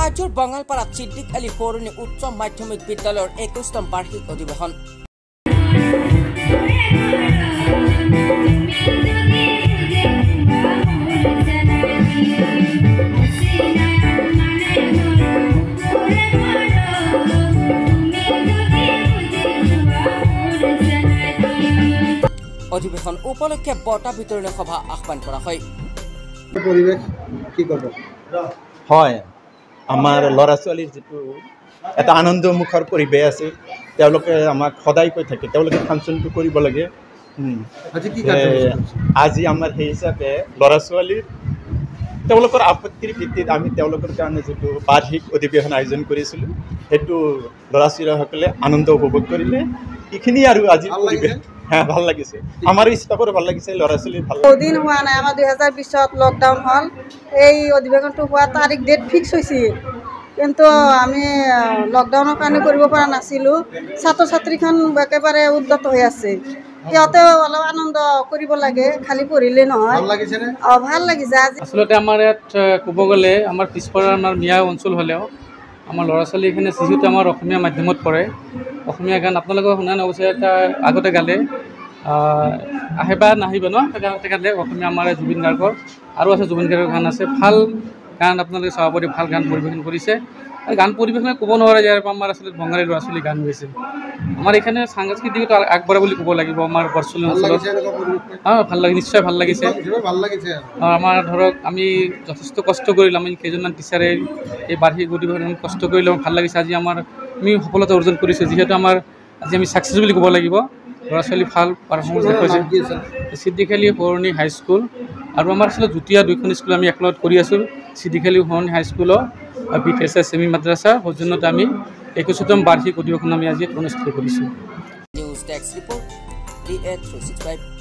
রাজ্যের বাঙালপাড়াত সিদ্দিক আলী পৌরনী উচ্চ মাধ্যমিক বিদ্যালয়ের 21তম বার্ষিক অধিবেশন। অধিবেশন উপলক্ষে বঁটা বিতরণী সভা আহ্বান করা হয়। পরিবেশ কি কব হয় আমাৰ ল'ৰা ছোৱালীৰ যিটো এটা আনন্দমুখৰ পৰিৱেশ আছে তেওঁলোকে আমাক সদায় কৈ থাকে তেওঁলোকে ফাংচনটো কৰিব লাগে। আজি আমাৰ সেই হিচাপে ল'ৰা ছোৱালীৰ তেওঁলোকৰ আপত্তিৰ ভিত্তিত আমি তেওঁলোকৰ কাৰণে যিটো বাৰ্ষিক অধিৱেশন আয়োজন কৰিছিলোঁ সেইটো ল'ৰা ছোৱালীসকলে আনন্দ উপভোগ কৰিলে। এইখিনি আৰু আজি পৰিৱেশ ভাল লাগিছে, আমাৰো ষ্টাফৰো ভাল লাগিছে, ল'ৰা ছোৱালীৰ ভাল লাগিছে। দিন হোৱা নাই, আমাৰ 2020 লকডাউন হ'ল। এই অধিৱেশনটো হোৱা তাৰিখ ডেট ফিক্স হৈছিল, কিন্তু আমি লকডাউনৰ কাৰণে কৰিব পৰা নাছিলোঁ। ছাত্ৰ ছাত্ৰীখন একেবাৰে উদ্যত হৈ আছে, সিহঁতেও অলপ আনন্দ কৰিব লাগে, খালি পঢ়িলে নহয়। ভাল লাগিছে। আজি আচলতে আমাৰ ইয়াত ক'ব গ'লে আমাৰ পিছপৰা আমাৰ মিয়া অঞ্চল হ'লেও আমাৰ ল'ৰা ছোৱালীখিনি যিহেতু আমাৰ অসমীয়া মাধ্যমত পঢ়ে, অসমীয়া গান আপোনালোকে শুনা নগৈছে এটা আগতে গালে আহিবা নাহিব ন গানতে গালে অসমীয়া আমাৰ জুবিন গাৰ্গৰ আৰু আছে জুবিন গাৰ্গৰ গান আছে, ভাল গান আপোনালোকে চাব পাৰি, ভাল গান পৰিৱেশন কৰিছে। আৰু গান পৰিৱেশনে ক'ব নোৱাৰে যে আমাৰ আচলতে বঙালী ল'ৰা ছোৱালী গান গাইছে। আমাৰ এইখানে সাংস্কৃতিকটো আগবঢ়া বুলি ক'ব লাগিব আমাৰ বৰচলি অঞ্চলত। ভাল লাগে, নিশ্চয় ভাল লাগিছে। আমাৰ ধৰক আমি যথেষ্ট কষ্ট কৰিলোঁ, আমি কেইজনমান টিচাৰে এই বাৰ্ষিক অধিৱেশন কষ্ট কৰিলোঁ, ভাল লাগিছে। আজি আমি সফলতা অৰ্জন কৰিছোঁ, যিহেতু আজি আমি ছাকচেছ বুলি ক'ব লাগিব। ল'ৰা ছোৱালী ভাল পাৰফৰ্মেঞ্চ দেখুৱাইছে। সিদ্দিক আলী পৌৰণী হাইস্কুল আৰু আমাৰ আচলতে যুটীয়া দুইখন স্কুল আমি একেলগত কৰি আছোঁ। সিদ্দিক আলী পৌৰণী হাইস্কুলৰ BTSS ছেমি মাদ্ৰাছা সৌজন্যত আমি 21তম বাৰ্ষিক অধিৱেশন আমি আজি অনুষ্ঠিত কৰিছোঁ। News desk report DA365।